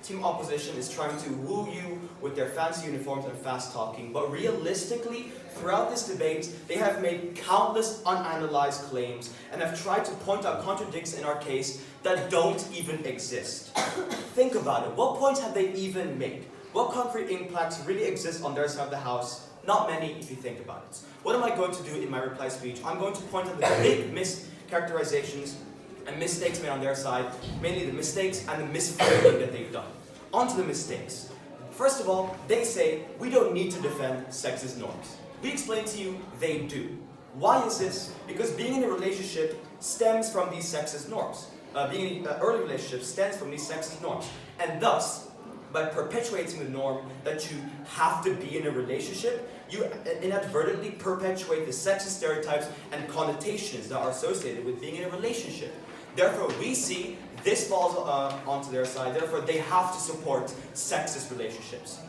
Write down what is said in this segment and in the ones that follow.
Team opposition is trying to woo you with their fancy uniforms and fast talking, but realistically, throughout this debate, they have made countless unanalyzed claims and have tried to point out contradictions in our case that don't even exist. Think about it. What points have they even made? What concrete impacts really exist on their side of the house? Not many if you think about it. What am I going to do in my reply speech? I'm going to point out the big mischaracterizations and mistakes made on their side, mainly the mistakes and the misframing that they've done. On to the mistakes. First of all, they say we don't need to defend sexist norms. We explain to you they do. Why is this? Because being in a relationship stems from these sexist norms. Being in an early relationship stems from these sexist norms. And thus, by perpetuating the norm that you have to be in a relationship, you inadvertently perpetuate the sexist stereotypes and connotations that are associated with being in a relationship. Therefore, we see this falls onto their side. Therefore, they have to support sexist relationships.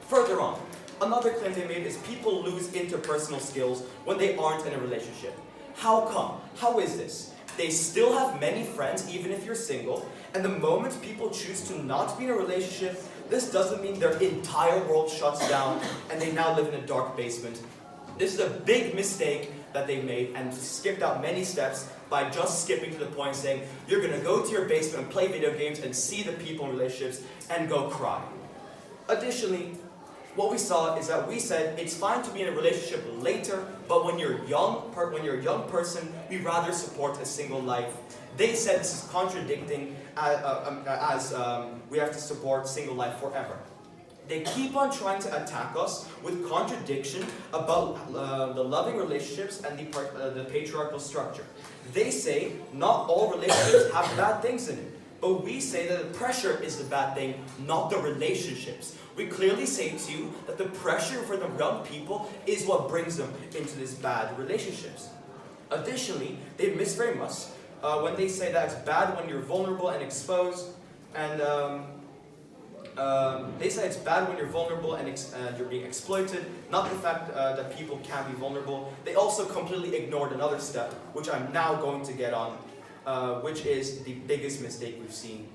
Further on, another claim they made is people lose interpersonal skills when they aren't in a relationship. How come? How is this? They still have many friends even if you're single, and the moment people choose to not be in a relationship, this doesn't mean their entire world shuts down and they now live in a dark basement. This is a big mistake that they made and skipped out many steps by just skipping to the point saying you're going to go to your basement and play video games and see the people in relationships and go cry. Additionally, what we saw is that we said it's fine to be in a relationship later, but when you're a young person, we rather support a single life. They said this is contradicting as we have to support single life forever. They keep on trying to attack us with contradiction about the loving relationships and the patriarchal structure. They say not all relationships have bad things in it, but we say that the pressure is the bad thing, not the relationships. We clearly say to you that the pressure for the young people is what brings them into these bad relationships. Additionally, they miss very much when they say that it's bad when you're vulnerable and exposed, and they say it's bad when you're vulnerable and you're being exploited, not the fact that people can be vulnerable. They also completely ignored another step, which I'm now going to get on, which is the biggest mistake we've seen.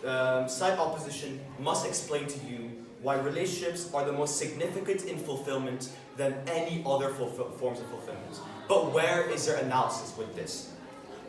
Side opposition must explain to you why relationships are the most significant in fulfillment than any other forms of fulfillment. But where is their analysis with this?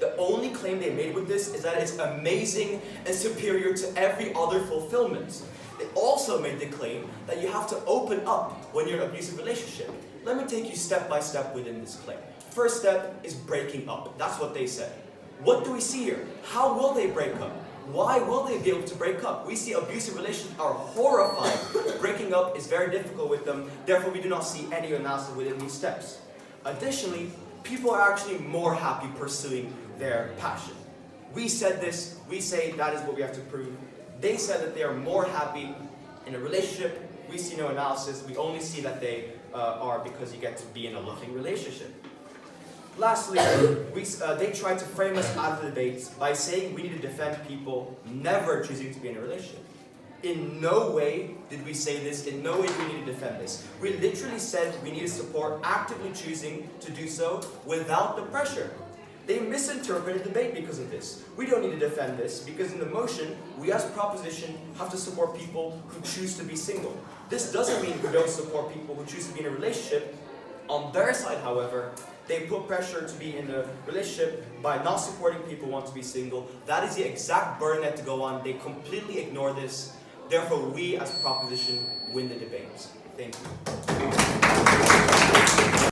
The only claim they made with this is that it's amazing and superior to every other fulfillment. They also made the claim that you have to open up when you're in an abusive relationship. Let me take you step by step within this claim. First step is breaking up. That's what they said. What do we see here? How will they break up? Why will they be able to break up? We see abusive relations are horrifying. Breaking up is very difficult with them. Therefore, we do not see any analysis within these steps. Additionally, people are actually more happy pursuing their passion. We said this, we say that is what we have to prove. They said that they are more happy in a relationship. We see no analysis, we only see that they are because you get to be in a loving relationship. Lastly, they tried to frame us out of the debates by saying we need to defend people never choosing to be in a relationship. In no way did we say this, in no way do we need to defend this. We literally said we need to support actively choosing to do so without the pressure. They misinterpreted the debate because of this. We don't need to defend this because in the motion, we as proposition have to support people who choose to be single. This doesn't mean we don't support people who choose to be in a relationship. On their side, however, they put pressure to be in a relationship by not supporting people who want to be single. That is the exact burden that to go on. They completely ignore this. Therefore, we as proposition win the debate. Thank you.